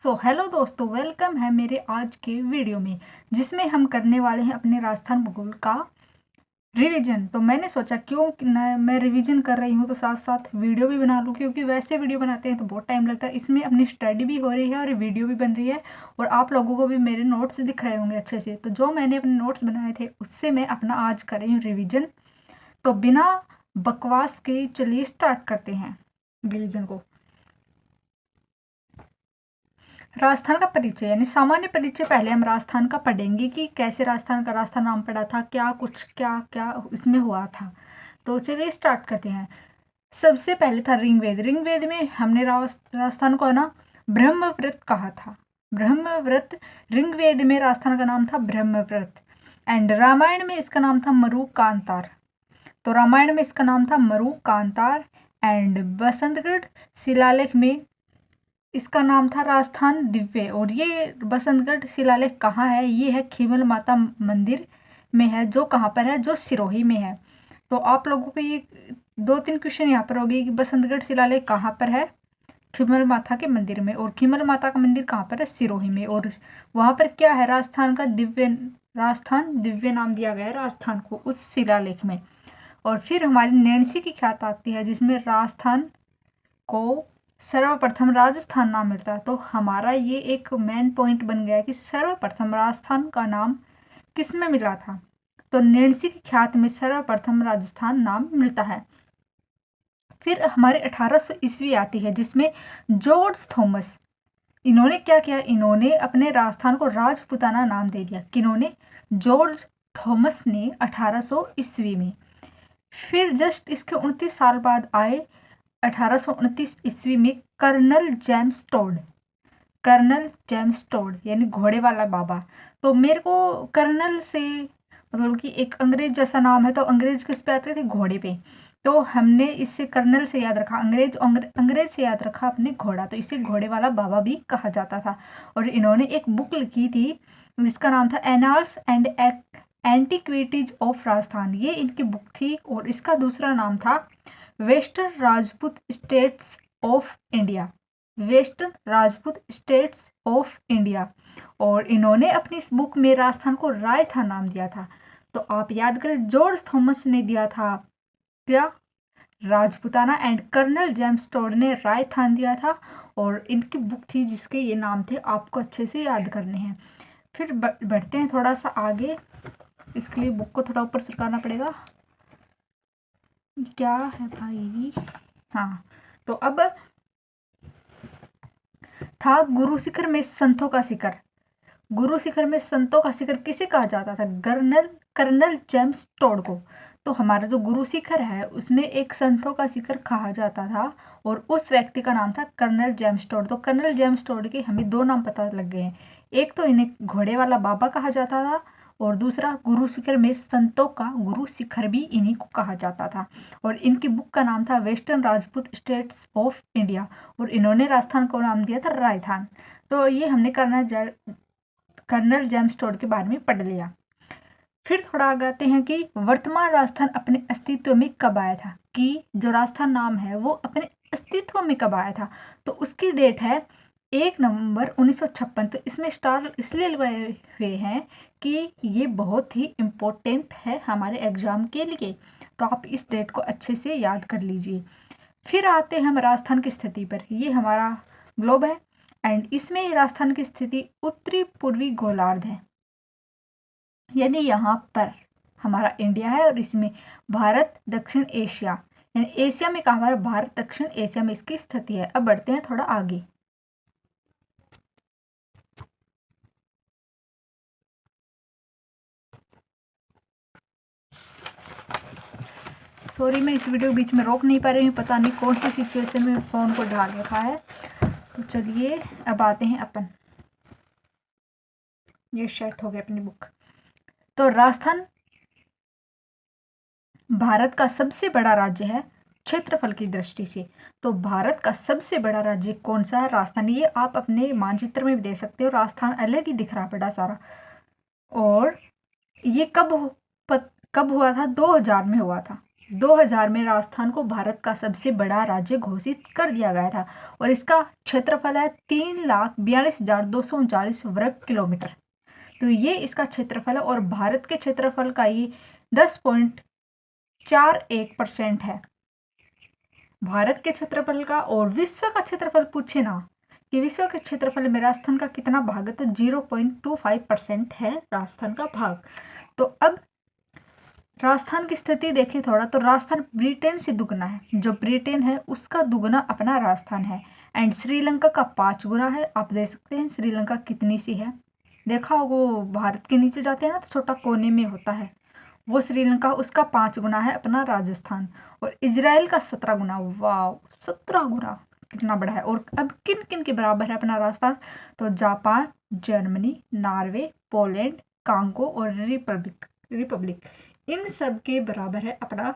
Hello दोस्तों, welcome है मेरे आज के वीडियो में जिसमें हम करने वाले हैं अपने राजस्थान भूगोल का रिवीजन। तो मैंने सोचा क्यों न मैं रिवीजन कर रही हूँ तो साथ साथ वीडियो भी बना लूँ, क्योंकि वैसे वीडियो बनाते हैं तो बहुत टाइम लगता है। इसमें अपनी स्टडी भी हो रही है और वीडियो भी बन रही है और आप लोगों को भी मेरे नोट्स दिख रहे होंगे अच्छे से। तो जो मैंने अपने नोट्स बनाए थे उससे मैं अपना आज कर रही हूँ रिविजन। तो बिना बकवास के चलिए स्टार्ट करते हैं रिविजन को। राजस्थान का परिचय यानी सामान्य परिचय पहले हम राजस्थान का पढ़ेंगे कि कैसे राजस्थान नाम पड़ा था, क्या कुछ क्या क्या इसमें हुआ था। तो चलिए स्टार्ट करते हैं। सबसे पहले था ऋग्वेद। ऋग्वेद में हमने राजस्थान को है ना ब्रह्मव्रत कहा था। ब्रह्मव्रत, ऋग्वेद में राजस्थान का नाम था ब्रह्मव्रत। एंड रामायण में इसका नाम था मरु कांतार। तो रामायण में इसका नाम था मरु कांतार। एंड बसंतगढ़ शिलालेख में इसका नाम था राजस्थान दिव्य। और ये बसंतगढ़ शिलालेख कहाँ है? ये है खीमल माता मंदिर में है, जो कहाँ पर है? जो सिरोही में है। तो आप लोगों को ये 2-3 क्वेश्चन यहाँ पर होगी कि बसंतगढ़ शिलालेख कहाँ पर है? खीमल माता के मंदिर में। और खीमल माता का मंदिर कहाँ पर है? सिरोही में। और वहाँ पर क्या है? राजस्थान दिव्य नाम दिया गया है राजस्थान को उस शिलालेख में। और फिर हमारी नैन्सी की ख्यात आती है जिसमें राजस्थान को सर्वप्रथम राजस्थान नाम मिलता है। तो हमारा ये एक मेन पॉइंट बन गया कि सर्वप्रथम राजस्थान का नाम किस में मिला था? तो नैन्सी की ख्यात में सर्वप्रथम राजस्थान नाम मिलता है। फिर हमारे 1800 ईस्वी आती है जिसमें जॉर्ज थॉमस, इन्होंने क्या किया? इन्होंने अपने राजस्थान को राजपुताना नाम दे दिया। किन्होंने? जॉर्ज थॉमस ने 1800 ईस्वी में। फिर जस्ट इसके 29 साल बाद आए 1829 ईस्वी में कर्नल जेम्स टोड यानी घोड़े वाला बाबा। तो मेरे को कर्नल से मतलब कि एक अंग्रेज जैसा नाम है, तो अंग्रेज किस पे आते थे? घोड़े पे। तो हमने इससे कर्नल से याद रखा, अंग्रेज से याद रखा अपने घोड़ा, तो इसे घोड़े वाला बाबा भी कहा जाता था। और इन्होंने एक बुक लिखी थी जिसका नाम था annals and antiquities of Rajasthan. ये इनकी बुक थी। और इसका दूसरा नाम था western Rajput states of India. Western Rajput states of India. और इन्होंने अपनी इस बुक में राजस्थान को रायथा नाम दिया था। तो आप याद करें, जॉर्ज थॉमस ने दिया था क्या? Rajputana. And colonel James Tod ने रायथान दिया था। और इनकी बुक थी जिसके ये नाम थे, आपको अच्छे से याद करने हैं। फिर बढ़ते हैं थोड़ा सा आगे। इसके लिए बुक को थोड़ा ऊपर सरकाना पड़ेगा। क्या है भाई? हाँ, तो अब था गुरु शिखर में संतों का शिखर। गुरु शिखर में संतों का शिखर किसे कहा जाता था? कर्नल जेम्स टोड को। तो हमारा जो गुरु शिखर है उसमें एक संतों का शिखर कहा जाता था और उस व्यक्ति का नाम था कर्नल जेम्स टोड। तो कर्नल जेम्स टोड के हमें 2 नाम पता लग गए हैं। एक तो इन्हें घोड़े वाला बाबा कहा जाता था और दूसरा गुरु शिखर में संतों का गुरु शिखर भी इन्हीं को कहा जाता था। और इनकी बुक का नाम था western Rajput states of India. और इन्होंने राजस्थान को नाम दिया था राजस्थान। तो ये हमने कर्नल जेम्स टोड के बारे में पढ़ लिया। फिर थोड़ा आगे आते हैं कि वर्तमान राजस्थान अपने अस्तित्व में कब आया था? कि जो राजस्थान नाम है वो अपने अस्तित्व में कब आया था? तो उसकी डेट है 1 नवंबर 1956। तो इसमें स्टार इसलिए लगाए हुए हैं कि ये बहुत ही इम्पोर्टेंट है हमारे एग्जाम के लिए। तो आप इस डेट को अच्छे से याद कर लीजिए। फिर आते हैं हम राजस्थान की स्थिति पर। ये हमारा ग्लोब है एंड इसमें राजस्थान की स्थिति उत्तरी पूर्वी गोलार्ध है, यानी यहाँ पर हमारा इंडिया है और इसमें भारत दक्षिण एशिया, यानी एशिया में कहाँ पर? भारत दक्षिण एशिया में इसकी स्थिति है। अब बढ़ते हैं थोड़ा आगे। सॉरी, मैं इस वीडियो बीच में रोक नहीं पा रही हूँ, पता नहीं कौन सी सिचुएशन में फ़ोन को डाल रखा है। तो चलिए अब आते हैं अपन, ये सेट हो गया अपनी बुक। तो राजस्थान भारत का सबसे बड़ा राज्य है क्षेत्रफल की दृष्टि से। तो भारत का सबसे बड़ा राज्य कौन सा है? राजस्थान। ये आप अपने मानचित्र में भी देख सकते हो, राजस्थान अलग ही दिख रहा है बड़ा सारा। और ये कब हुआ था? 2000 में हुआ था। 2000 में राजस्थान को भारत का सबसे बड़ा राज्य घोषित कर दिया गया था और इसका क्षेत्रफल है 3,42,239 वर्ग किलोमीटर। तो ये इसका क्षेत्रफल है और भारत के क्षेत्रफल का ये 10.41% है भारत के क्षेत्रफल का। और विश्व का क्षेत्रफल पूछे ना कि विश्व के क्षेत्रफल में राजस्थान का कितना भाग है, तो 0.25% है राजस्थान का भाग। तो अब राजस्थान की स्थिति देखें थोड़ा, तो राजस्थान ब्रिटेन से दुगना है, जो ब्रिटेन है उसका दुगना अपना राजस्थान है। एंड श्रीलंका का 5 गुना है। आप देख सकते हैं श्रीलंका कितनी सी है, देखा होगा वो भारत के नीचे जाते हैं ना तो छोटा कोने में होता है, वो श्रीलंका, उसका 5 गुना है अपना राजस्थान। और इजराइल का 17 गुना, वाह 17 गुना कितना बड़ा है। और अब किन किन के बराबर है अपना राजस्थान, तो Japan, Germany, Norway, Poland, Congo और रिपब्लिक इन सब के बराबर है अपना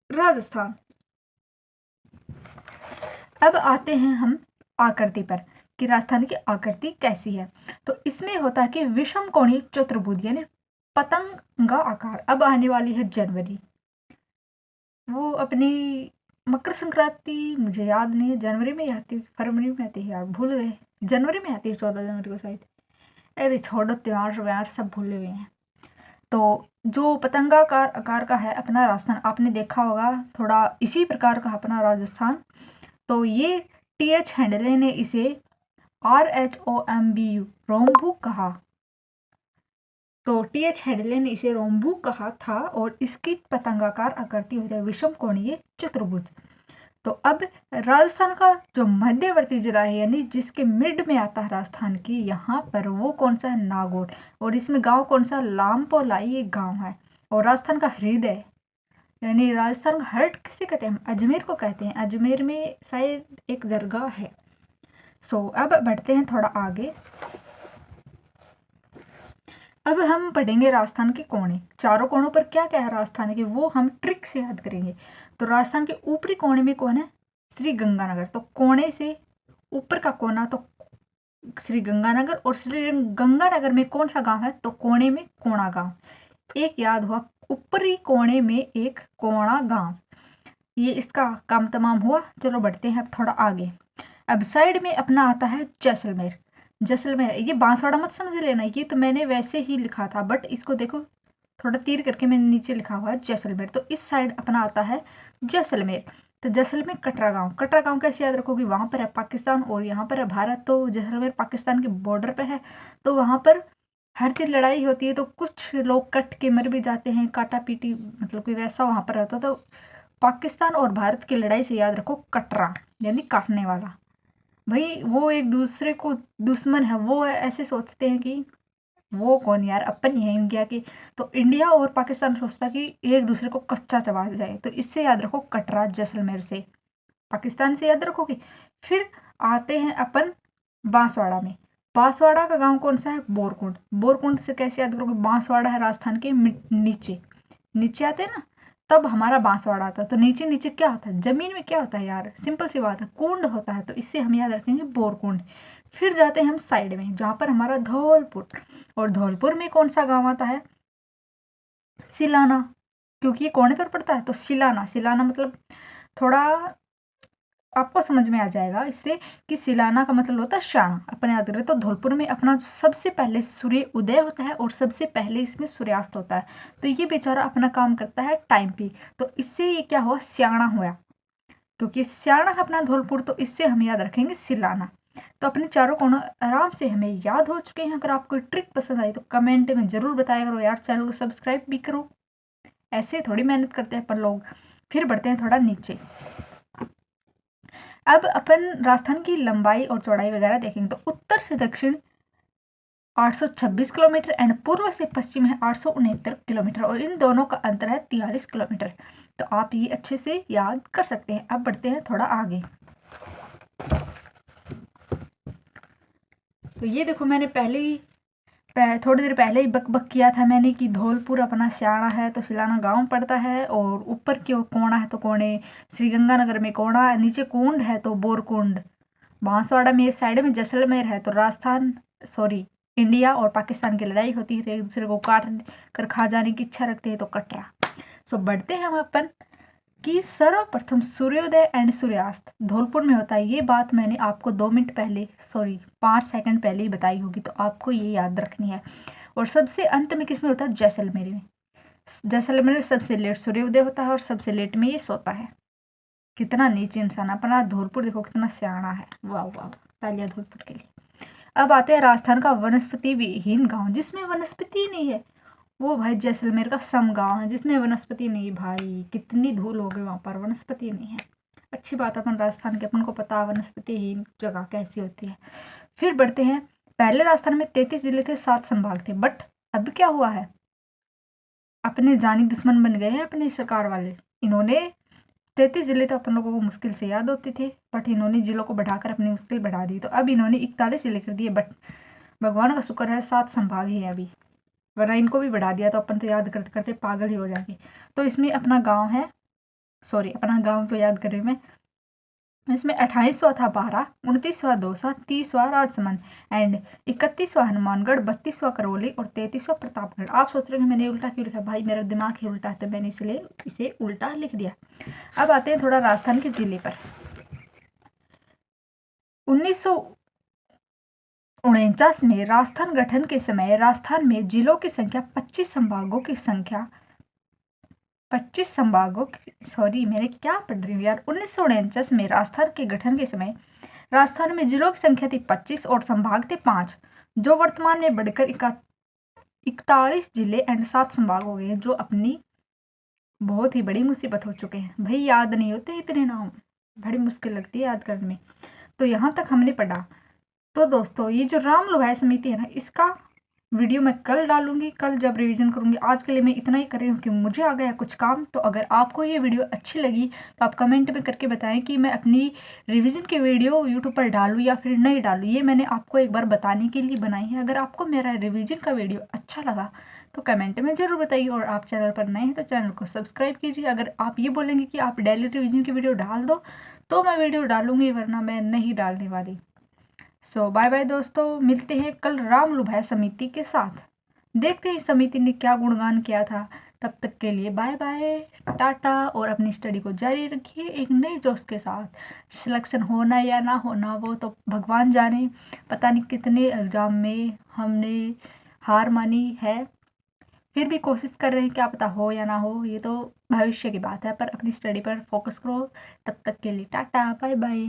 राजस्थान। अब आते हैं हम आकृति पर कि राजस्थान की आकृति कैसी है। तो इसमें होता है कि विषम कोणीय चतुर्भुज यानी पतंगा आकार। अब आने वाली है जनवरी, वो अपनी मकर संक्रांति मुझे याद नहीं है, जनवरी में ही आती है फरवरी में आती है यार, भूल गए, जनवरी में आती है 14 जनवरी को शायद। अरे छोड़ो, त्योहार व्योहार सब भूले हुए हैं। तो जो पतंगाकार आकार का है अपना राजस्थान, आपने देखा होगा थोड़ा इसी प्रकार का अपना राजस्थान। तो ये TH हैंडले ने इसे RHOMBU रोम्बू कहा। तो TH हैंडले ने इसे रोम्बू कहा था और इसकी पतंगाकार आकृति होती है विषम कोणीय चतुर्भुज। तो अब राजस्थान का जो मध्यवर्ती जिला है यानी जिसके मिड में आता है राजस्थान की, यहाँ पर वो कौन सा है, नागौर। और इसमें गांव कौन सा, लामपोलाई एक गांव है। और राजस्थान का हृदय यानी राजस्थान का हार्ट किसे कहते हैं, हम अजमेर को कहते हैं, अजमेर में शायद एक दरगाह है। सो अब बढ़ते हैं थोड़ा आगे। अब हम पढ़ेंगे राजस्थान के कोने, चारों कोनों पर क्या क्या है राजस्थान के, वो हम ट्रिक से याद करेंगे। तो राजस्थान के ऊपरी कोने में कौन है, श्री गंगानगर। तो कोने से ऊपर का कोना तो श्री गंगानगर, और श्री गंगानगर में कौन सा गांव है, तो कोने में कोणा गांव। एक याद हुआ, ऊपरी कोने में एक कोणा गांव। ये इसका काम तमाम हुआ। चलो बढ़ते हैं अब थोड़ा आगे। अब साइड में अपना आता है जैसलमेर। जैसलमेर, ये बांसवाड़ा मत समझ लेना, ये तो मैंने वैसे ही लिखा था, बट इसको देखो थोड़ा तीर करके मैंने नीचे लिखा हुआ है जैसलमेर। तो इस साइड अपना आता है जैसलमेर। तो जैसलमेर कटरा गांव, कटरा गांव कैसे याद रखोगे, वहां पर है पाकिस्तान और यहाँ पर है भारत। तो जैसलमेर पाकिस्तान के बॉर्डर पर है, तो वहां पर हर दिन लड़ाई होती है, तो कुछ लोग कट के मर भी जाते हैं, काटा पीटी मतलब कि वैसा वहां पर रहता। तो पाकिस्तान और भारत की लड़ाई से याद रखो कटरा यानी काटने वाला। भाई वो एक दूसरे को दुश्मन है, वो ऐसे सोचते हैं कि वो कौन यार, अपन ही है इंडिया के। तो इंडिया और पाकिस्तान सोचता कि एक दूसरे को कच्चा चबा जाए। तो इससे याद रखो कटरा, जैसलमेर से, पाकिस्तान से याद रखोगे। फिर आते हैं अपन बांसवाड़ा में। बांसवाड़ा का गांव कौन सा है, बोरकुंड। बोरकुंड से कैसे याद करोगे, बांसवाड़ा है राजस्थान के नीचे नीचे आते हैं ना, तब हमारा बांसवाड़ा आता है। तो नीचे नीचे क्या होता है, जमीन में क्या होता है यार, सिंपल सी बात है, कुंड होता है। तो इससे हम याद रखेंगे बोरकुंड। फिर जाते हैं हम साइड में जहाँ पर हमारा धौलपुर, और धौलपुर में कौन सा गांव आता है, सिलाना, क्योंकि ये कोने पर पड़ता है। तो सिलाना, सिलाना मतलब थोड़ा आपको समझ में आ जाएगा इससे कि सिलाना का मतलब होता है शाना, अपन याद करें। तो धौलपुर में अपना जो सबसे पहले सूर्य उदय होता है और सबसे पहले इसमें सूर्यास्त होता है। तो ये बेचारा अपना काम करता है टाइम पे। तो इससे ये क्या हुआ, स्याणा हुआ, क्योंकि स्याणा है अपना धौलपुर। तो इससे हम याद रखेंगे सिलाना। तो अपने चारों कोनों आराम से हमें याद हो चुके हैं। अगर आपको ट्रिक पसंद आई तो कमेंट में ज़रूर बताया करो यार, चैनल को सब्सक्राइब भी करो, ऐसे थोड़ी मेहनत करते हैं अपन लोग। फिर बढ़ते हैं थोड़ा नीचे। अब अपन राजस्थान की लंबाई और चौड़ाई वगैरह देखेंगे। तो उत्तर से दक्षिण 826 किलोमीटर एंड पूर्व से पश्चिम है 869 किलोमीटर, और इन दोनों का अंतर है 43 किलोमीटर। तो आप ये अच्छे से याद कर सकते हैं। अब बढ़ते हैं थोड़ा आगे। तो ये देखो, मैंने पहले ही थोड़ी देर पहले ही बक किया था मैंने कि धौलपुर अपना स्याणा है, तो सिलाना गांव पड़ता है, और ऊपर की ओर कोणा है तो कोणे, श्री गंगानगर में कोणा, नीचे कुंड है तो बोरकुंड, बांसवाड़ा में साइड में जैसलमेर है। तो राजस्थान सॉरी इंडिया और पाकिस्तान की लड़ाई होती है, तो एक दूसरे को काट कर खा जाने की इच्छा रखते हैं, तो कटरा। सो बढ़ते हैं हम अपन कि सर्वप्रथम सूर्योदय एंड सूर्यास्त धौलपुर में होता है। ये बात मैंने आपको 2 मिनट पहले, सॉरी 5 सेकंड पहले ही बताई होगी, तो आपको ये याद रखनी है। और सबसे अंत में किस में होता है? जैसलमेर में। जैसलमेर में सबसे लेट सूर्योदय होता है और सबसे लेट में ये सोता है। कितना नीच इंसान, अपना धौलपुर देखो कितना सियाना है। वाह वाह, तालियां धौलपुर के लिए। अब आते हैं राजस्थान का वनस्पति विहीन गांव जिसमें वनस्पति नहीं है। वो भाई जैसलमेर का सम गांव है जिसमें वनस्पति नहीं। भाई कितनी धूल हो गई वहां पर, वनस्पति नहीं है। अच्छी बात है, अपन राजस्थान के, अपन को पता वनस्पतिहीन जगह कैसी होती है। फिर बढ़ते हैं। पहले राजस्थान में 33 जिले थे, 7 संभाग थे, बट अब क्या हुआ है? अपने जानी दुश्मन बन गए हैं अपनी सरकार वाले। इन्होंने 33 जिले तो अपन लोगों को मुश्किल से याद होते थे, बट इन्होंने जिलों को बढ़ाकर अपनी मुश्किल बढ़ा दी। तो अब इन्होंने 41 जिले कर दिए, बट भगवान का शुक्र है 7 संभाग ही है अभी, वरना इनको भी बढ़ा दिया तो अपन तो याद करते करते पागल ही हो जाएंगे। तो इसमें अपना गांव है, सॉरी अपना गांव को याद कर रही हूँ मैं। इसमें 28वां था बारां, 29वां दौसा, 30वां राजसमंद एंड 31वां हनुमानगढ़, 32वां करौली और 33वां प्रतापगढ़। आप सोच रहे हैं मैंने उल्टा क्यों लिखा? भाई मेरा दिमाग ही उल्टा है तो मैंने इसलिए इसे उल्टा लिख दिया। अब आते हैं थोड़ा राजस्थान के जिले पर। 1949 में राजस्थान गठन के समय राजस्थान में जिलों की संख्या 25 संभागों की संख्या 25 संभागों सॉरी मैंने क्या पढ़ रही हूँ यार। 1949 में राजस्थान के गठन के समय राजस्थान में जिलों की संख्या थी 25 और संभाग थे 5, जो वर्तमान में बढ़कर 41 जिले एंड 7 संभाग हो गए हैं, जो अपनी बहुत ही बड़ी मुसीबत हो चुके हैं। भाई याद नहीं होते इतने नाम, बड़ी मुश्किल लगती है याद करने में। तो यहाँ तक हमने पढ़ा। तो दोस्तों ये जो राम लुभाया समिति है ना, इसका वीडियो मैं कल डालूंगी, कल जब रिवीजन करूंगी। आज के लिए मैं इतना ही कर रही हूँ कि मुझे आ गया कुछ काम। तो अगर आपको ये वीडियो अच्छी लगी तो आप कमेंट में करके बताएं कि मैं अपनी रिवीजन की वीडियो यूट्यूब पर डालूँ या फिर नहीं डालूँ। ये मैंने आपको एक बार बताने के लिए बनाई है। अगर आपको मेरा रिवीजन का वीडियो अच्छा लगा तो कमेंट में ज़रूर बताइए, और आप चैनल पर नए हैं तो चैनल को सब्सक्राइब कीजिए। अगर आप ये बोलेंगे कि आप डेली रिवीजन की वीडियो डाल दो तो मैं वीडियो डालूंगी, वरना मैं नहीं डालने वाली। सो बाय बाय दोस्तों, मिलते हैं कल राम लुभाया समिति के साथ। देखते हैं समिति ने क्या गुणगान किया था। तब तक के लिए बाय बाय, टाटा, और अपनी स्टडी को जारी रखिए एक नए जोश के साथ। सिलेक्शन होना या ना होना वो तो भगवान जाने, पता नहीं कितने एग्जाम में हमने हार मानी है, फिर भी कोशिश कर रहे हैं, क्या पता हो या ना हो, ये तो भविष्य की बात है। पर अपनी स्टडी पर फोकस करो। तब तक के लिए टाटा बाय बाय।